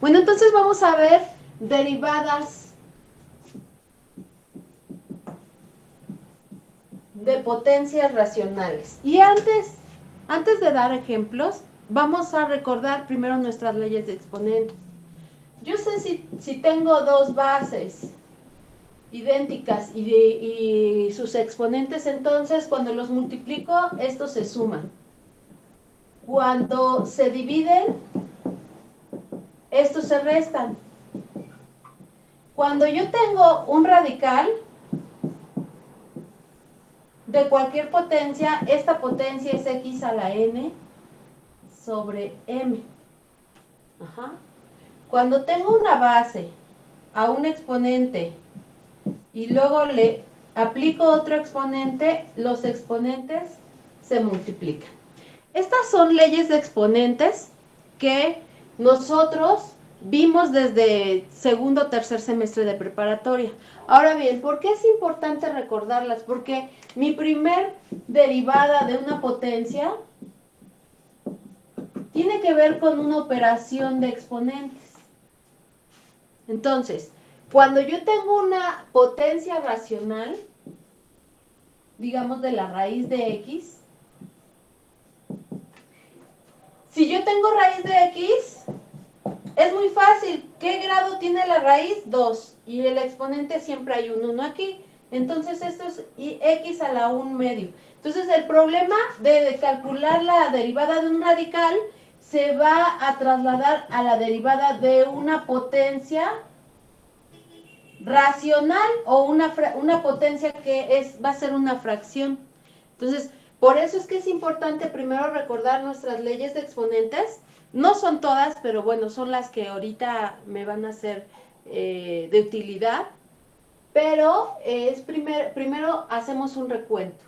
Bueno, entonces vamos a ver derivadas de potencias racionales. Y antes de dar ejemplos, vamos a recordar primero nuestras leyes de exponentes. Yo sé si tengo dos bases idénticas y sus exponentes, entonces cuando los multiplico, estos se suman. Cuando se dividen, estos se restan. Cuando yo tengo un radical de cualquier potencia, esta potencia es x a la n sobre m. Ajá. Cuando tengo una base a un exponente y luego le aplico otro exponente, los exponentes se multiplican. Estas son leyes de exponentes que nosotros vimos desde segundo o tercer semestre de preparatoria. Ahora bien, ¿por qué es importante recordarlas? Porque mi primer derivada de una potencia tiene que ver con una operación de exponentes. Entonces, cuando yo tengo una potencia racional, digamos de la raíz de x, si yo tengo raíz de x, es muy fácil. ¿Qué grado tiene la raíz? 2. Y el exponente siempre hay un 1 aquí. Entonces esto es x a la 1 medio. Entonces el problema de calcular la derivada de un radical se va a trasladar a la derivada de una potencia racional o una potencia que va a ser una fracción. Entonces, por eso es que es importante primero recordar nuestras leyes de exponentes. No son todas, pero bueno, son las que ahorita me van a ser de utilidad. Pero primero hacemos un recuento.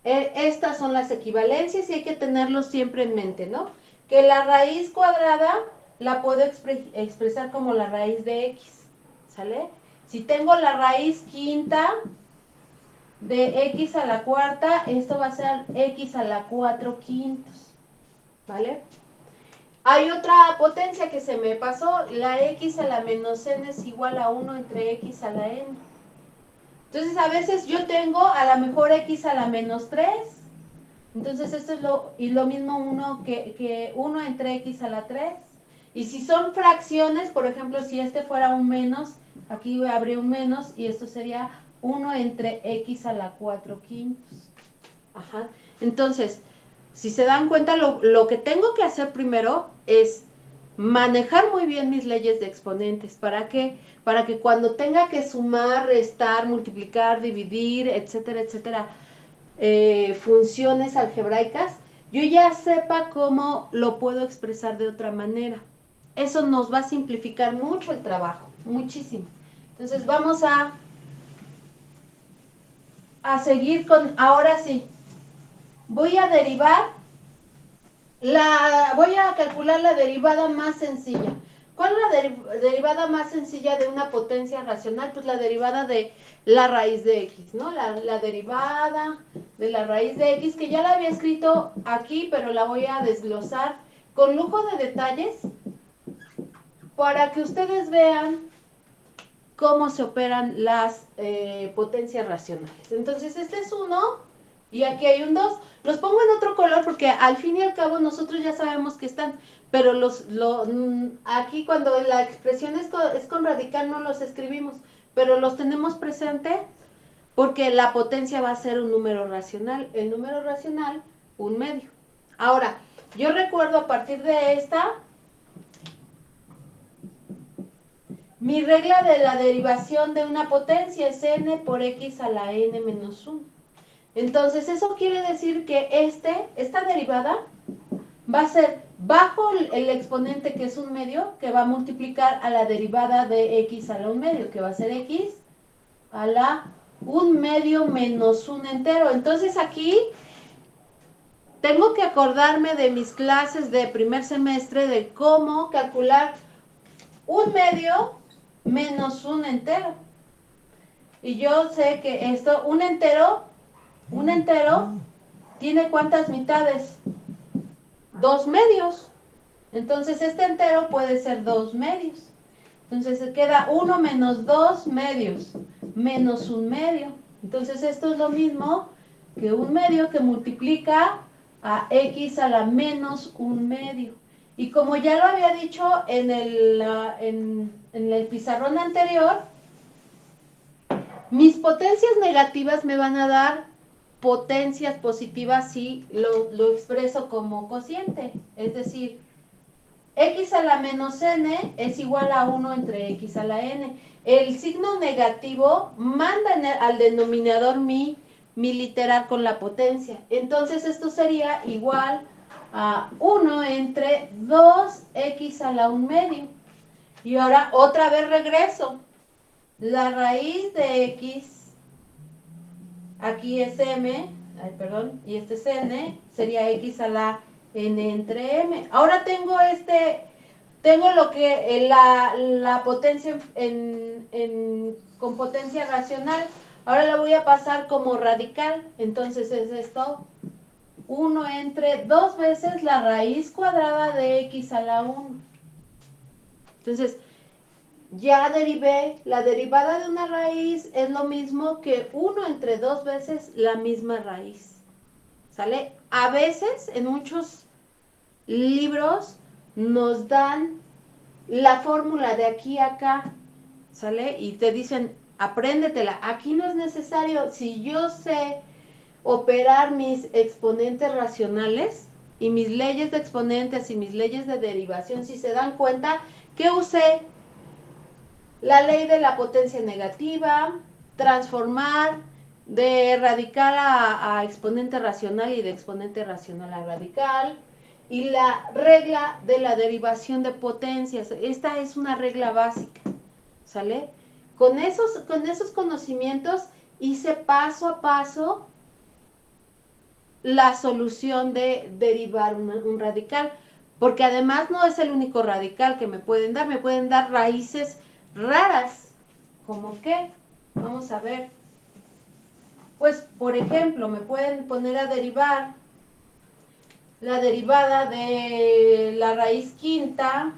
Estas son las equivalencias y hay que tenerlos siempre en mente, ¿no? Que la raíz cuadrada la puedo expresar como la raíz de x, ¿sale? Si tengo la raíz quinta de x a la cuarta, esto va a ser x a la 4 quintos, ¿vale? Hay otra potencia que se me pasó, la x a la menos n es igual a 1 entre x a la n. Entonces a veces yo tengo a la mejor x a la menos 3, entonces esto es lo mismo 1 que 1 entre x a la 3. Y si son fracciones, por ejemplo, si este fuera un menos, aquí habría un menos y esto sería 1 entre x a la 4 quintos. Ajá. Entonces, si se dan cuenta, lo que tengo que hacer primero es manejar muy bien mis leyes de exponentes. ¿Para qué? Para que cuando tenga que sumar, restar, multiplicar, dividir, etcétera, etcétera, funciones algebraicas, yo ya sepa cómo lo puedo expresar de otra manera. Eso nos va a simplificar mucho el trabajo, muchísimo. Entonces vamos a seguir con, ahora sí, voy a voy a calcular la derivada más sencilla. ¿Cuál es la derivada más sencilla de una potencia racional? Pues la derivada de la raíz de x, ¿no? La derivada de la raíz de x, que ya la había escrito aquí, pero la voy a desglosar con lujo de detalles para que ustedes vean cómo se operan las potencias racionales. Entonces, este es 1 y aquí hay un 2. Los pongo en otro color porque al fin y al cabo nosotros ya sabemos que están, pero aquí cuando la expresión es con radical no los escribimos, pero los tenemos presente porque la potencia va a ser un número racional. El número racional, un medio. Ahora, yo recuerdo a partir de esta, mi regla de la derivación de una potencia es n por x a la n menos 1. Entonces, eso quiere decir que esta derivada va a ser bajo el exponente que es un medio, que va a multiplicar a la derivada de x a la 1 medio, que va a ser x a la 1 medio menos 1 entero. Entonces, aquí tengo que acordarme de mis clases de primer semestre de cómo calcular 1 medio menos 1 entero. Y yo sé que esto, un entero tiene ¿cuántas mitades? 2 medios. Entonces este entero puede ser 2 medios. Entonces se queda 1 menos 2 medios, menos 1 medio. Entonces esto es lo mismo que 1 medio que multiplica a x a la menos 1 medio. Y como ya lo había dicho en el pizarrón anterior, mis potencias negativas me van a dar potencias positivas si lo expreso como cociente. Es decir, x a la menos n es igual a 1 entre x a la n. El signo negativo manda al denominador mi literal con la potencia. Entonces esto sería igual a 1 entre 2x a la 1 medio. Y ahora otra vez regreso. La raíz de x, aquí es m, y este es n, sería x a la n entre m. Ahora tengo lo que la potencia con potencia racional. Ahora la voy a pasar como radical. Entonces es esto, 1 entre 2 veces la raíz cuadrada de x a la 1. Entonces, ya derivé, la derivada de una raíz es lo mismo que 1 entre 2 veces la misma raíz. ¿Sale? A veces, en muchos libros, nos dan la fórmula de aquí a acá, ¿sale? Y te dicen, apréndetela. Aquí no es necesario. Si yo sé operar mis exponentes racionales y mis leyes de exponentes y mis leyes de derivación, si se dan cuenta que usé la ley de la potencia negativa, transformar de radical a exponente racional y de exponente racional a radical, y la regla de la derivación de potencias. Esta es una regla básica, ¿sale? Con esos conocimientos hice paso a paso la solución de derivar un radical, porque además no es el único radical que me pueden dar raíces raras. ¿Cómo qué? Vamos a ver. Pues, por ejemplo, me pueden poner a derivar la derivada de la raíz quinta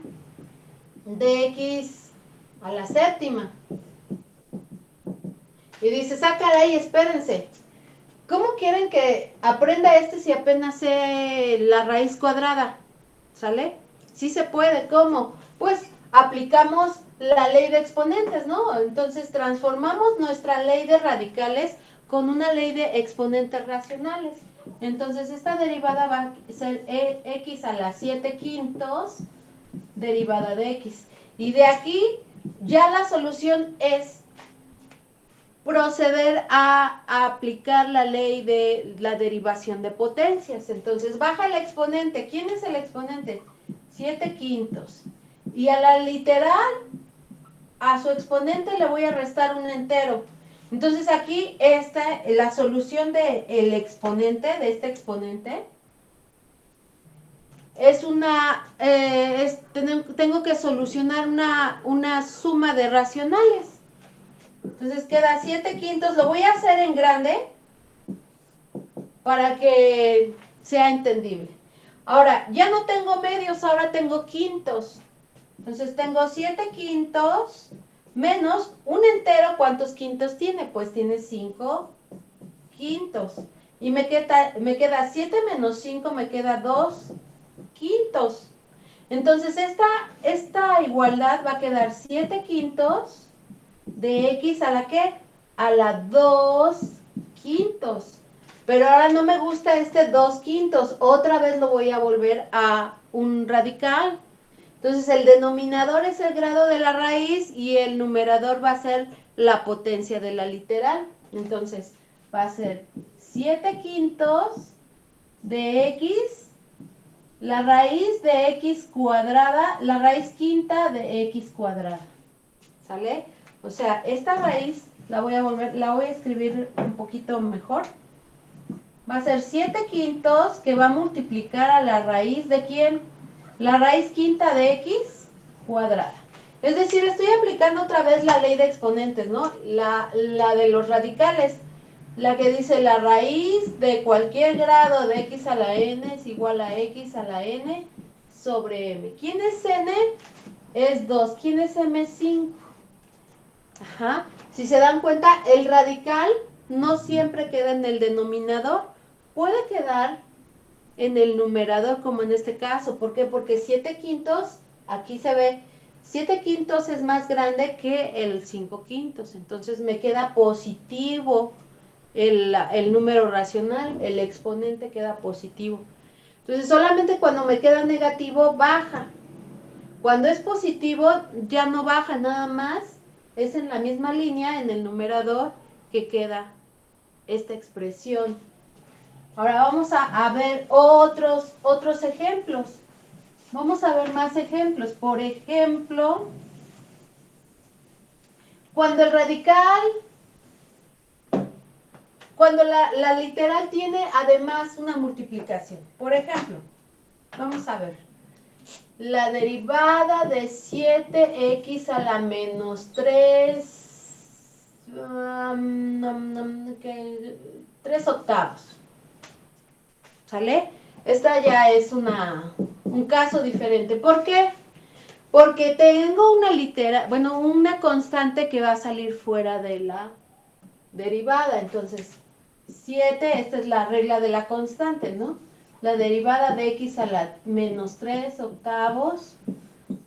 de x a la séptima. Y dices, ah, caray, espérense. ¿Cómo quieren que aprenda si apenas sé la raíz cuadrada? ¿Sale? Sí se puede, ¿cómo? Pues aplicamos la ley de exponentes, ¿no? Entonces transformamos nuestra ley de radicales con una ley de exponentes racionales. Entonces esta derivada va a ser x a la 7 quintos derivada de x. Y de aquí ya la solución es proceder a aplicar la ley de la derivación de potencias. Entonces baja el exponente. ¿Quién es el exponente? 7 quintos. Y a la literal, a su exponente le voy a restar un entero. Entonces aquí la solución del exponente, de este exponente, es tengo que solucionar una suma de racionales. Entonces queda 7 quintos, lo voy a hacer en grande para que sea entendible. Ahora, ya no tengo medios, ahora tengo quintos. Entonces tengo 7 quintos menos un entero. ¿Cuántos quintos tiene? Pues tiene 5 quintos. Y me queda 7 menos 5, me queda 2 quintos. Entonces esta igualdad va a quedar 7 quintos de x a la ¿qué? A la 2 quintos. Pero ahora no me gusta 2 quintos. Otra vez lo voy a volver a un radical. Entonces el denominador es el grado de la raíz y el numerador va a ser la potencia de la literal. Entonces va a ser 7 quintos de x, la raíz de x cuadrada, la raíz quinta de x cuadrada. ¿Sale? O sea, esta raíz la voy a escribir un poquito mejor. Va a ser 7 quintos que va a multiplicar a la raíz de ¿quién? La raíz quinta de x cuadrada. Es decir, estoy aplicando otra vez la ley de exponentes, ¿no? La de los radicales. La que dice la raíz de cualquier grado de x a la n es igual a x a la n sobre m. ¿Quién es n? Es 2. ¿Quién es m? 5. Ajá. Si se dan cuenta, el radical no siempre queda en el denominador. Puede quedar en el numerador, como en este caso. ¿Por qué? Porque 7/5, aquí se ve, 7/5 es más grande que el 5/5. Entonces me queda positivo el número racional, el exponente queda positivo. Entonces solamente cuando me queda negativo baja. Cuando es positivo ya no baja, nada más es en la misma línea, en el numerador, que queda esta expresión. Ahora vamos a ver otros ejemplos. Vamos a ver más ejemplos. Por ejemplo, cuando el radical, cuando la literal tiene además una multiplicación. Por ejemplo, vamos a ver. La derivada de 7x a la menos 3, 3 octavos. ¿Sale? Esta ya es un caso diferente. ¿Por qué? Porque tengo una constante que va a salir fuera de la derivada. Entonces, 7, esta es la regla de la constante, ¿no? La derivada de x a la menos 3 octavos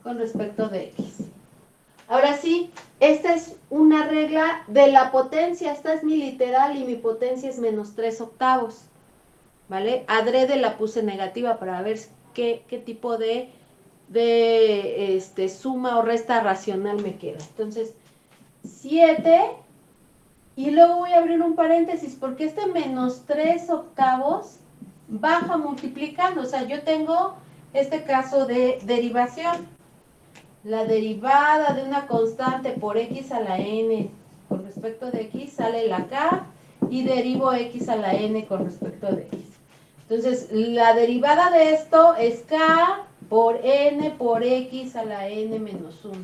con respecto de x. Ahora sí, esta es una regla de la potencia. Esta es mi literal y mi potencia es menos 3 octavos. ¿Vale? Adrede la puse negativa para ver qué tipo de suma o resta racional me queda. Entonces, 7, y luego voy a abrir un paréntesis, porque este menos 3 octavos baja multiplicando. O sea, yo tengo este caso de derivación. La derivada de una constante por x a la n con respecto de x sale la k, y derivo x a la n con respecto de x. Entonces, la derivada de esto es k por n por x a la n menos 1.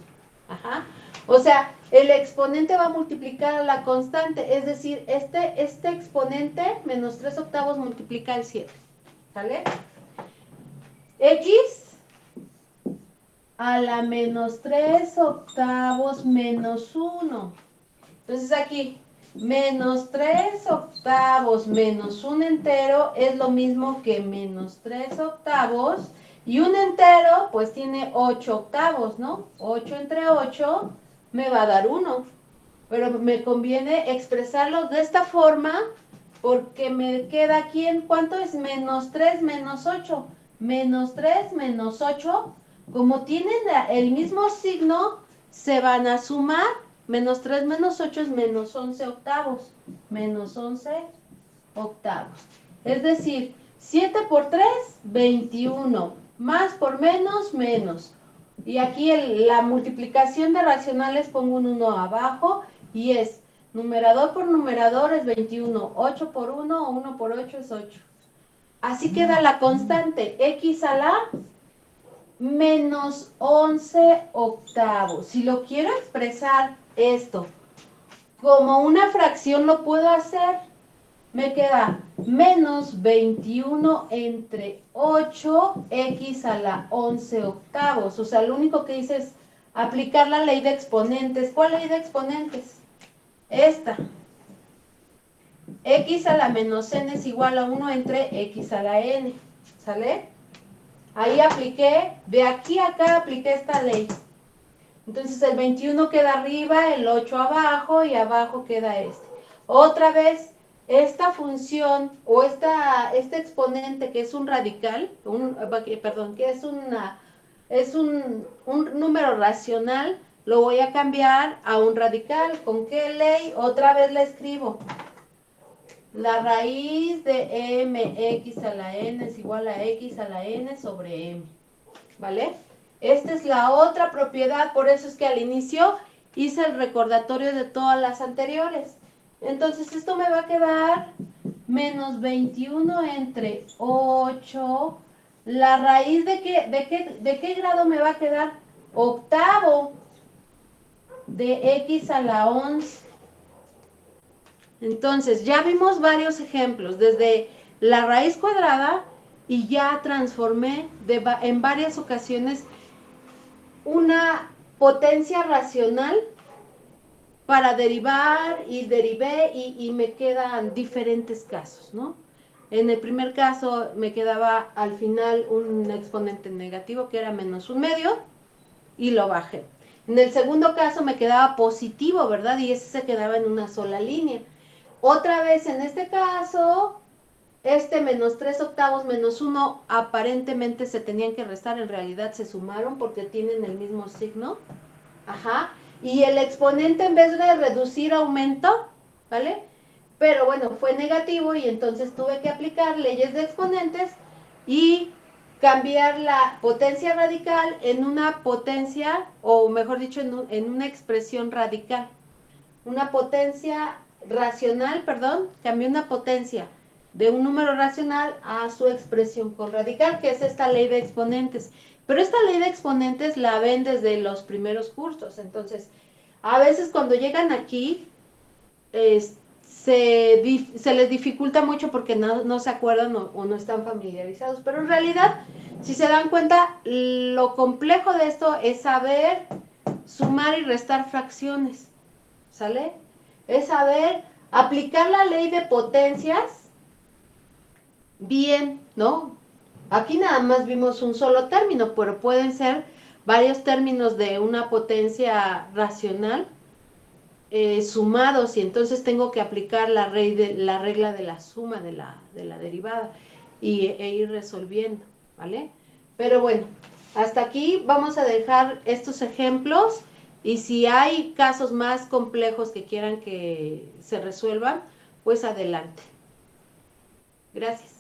Ajá. O sea, el exponente va a multiplicar a la constante, es decir, este exponente, menos 3 octavos, multiplica el 7. ¿Sale? X a la menos 3 octavos menos 1. Entonces aquí, menos 3 octavos menos un entero es lo mismo que menos 3 octavos. Y un entero, pues tiene 8 octavos, ¿no? 8 entre 8 me va a dar 1. Pero me conviene expresarlo de esta forma porque me queda aquí en ¿cuánto es? Menos 3 menos 8. Menos 3 menos 8, como tienen el mismo signo, se van a sumar. Menos 3 menos 8 es menos 11 octavos. Menos 11 octavos. Es decir, 7 por 3, 21. Más por menos, menos. Y aquí la multiplicación de racionales pongo un 1 abajo y es numerador por numerador es 21. 8 por 1 o 1 por 8 es 8. Así queda la constante x a la menos 11 octavos. Si lo quiero expresar esto como una fracción, lo puedo hacer. Me queda menos 21 entre 8 x a la 11 octavos. O sea, lo único que hice es aplicar la ley de exponentes. ¿Cuál ley de exponentes? Esta. X a la menos n es igual a 1 entre x a la n. ¿Sale? Ahí apliqué, de aquí a acá apliqué esta ley. Entonces el 21 queda arriba, el 8 abajo y abajo queda este. Otra vez, esta función o este exponente que es un radical, que es un número racional, lo voy a cambiar a un radical. ¿Con qué ley? Otra vez la escribo. La raíz de mx a la n es igual a x a la n sobre m. ¿Vale? Esta es la otra propiedad, por eso es que al inicio hice el recordatorio de todas las anteriores. Entonces esto me va a quedar menos 21 entre 8. ¿La raíz de qué grado me va a quedar? Octavo de x a la 11. Entonces, ya vimos varios ejemplos, desde la raíz cuadrada, y ya transformé en varias ocasiones una potencia racional para derivar y derivé y me quedan diferentes casos, ¿no? En el primer caso me quedaba al final un exponente negativo que era -1/2 y lo bajé. En el segundo caso me quedaba positivo, ¿verdad? Y ese se quedaba en una sola línea. Otra vez en este caso, este -3/8 -1 aparentemente se tenían que restar, en realidad se sumaron porque tienen el mismo signo. Ajá. Y el exponente en vez de reducir aumentó, ¿vale? Pero bueno, fue negativo y entonces tuve que aplicar leyes de exponentes y cambiar la potencia radical en una potencia, o mejor dicho, en una expresión radical. Una potencia racional, perdón, cambié una potencia de un número racional a su expresión con radical, que es esta ley de exponentes. Pero esta ley de exponentes la ven desde los primeros cursos, entonces, a veces cuando llegan aquí, se les dificulta mucho porque no se acuerdan o no están familiarizados, pero en realidad, si se dan cuenta, lo complejo de esto es saber sumar y restar fracciones, ¿sale? Es saber aplicar la ley de potencias bien, ¿no? Aquí nada más vimos un solo término, pero pueden ser varios términos de una potencia racional sumados y entonces tengo que aplicar la regla de la suma de la derivada e ir resolviendo, ¿vale? Pero bueno, hasta aquí vamos a dejar estos ejemplos y si hay casos más complejos que quieran que se resuelvan, pues adelante. Gracias.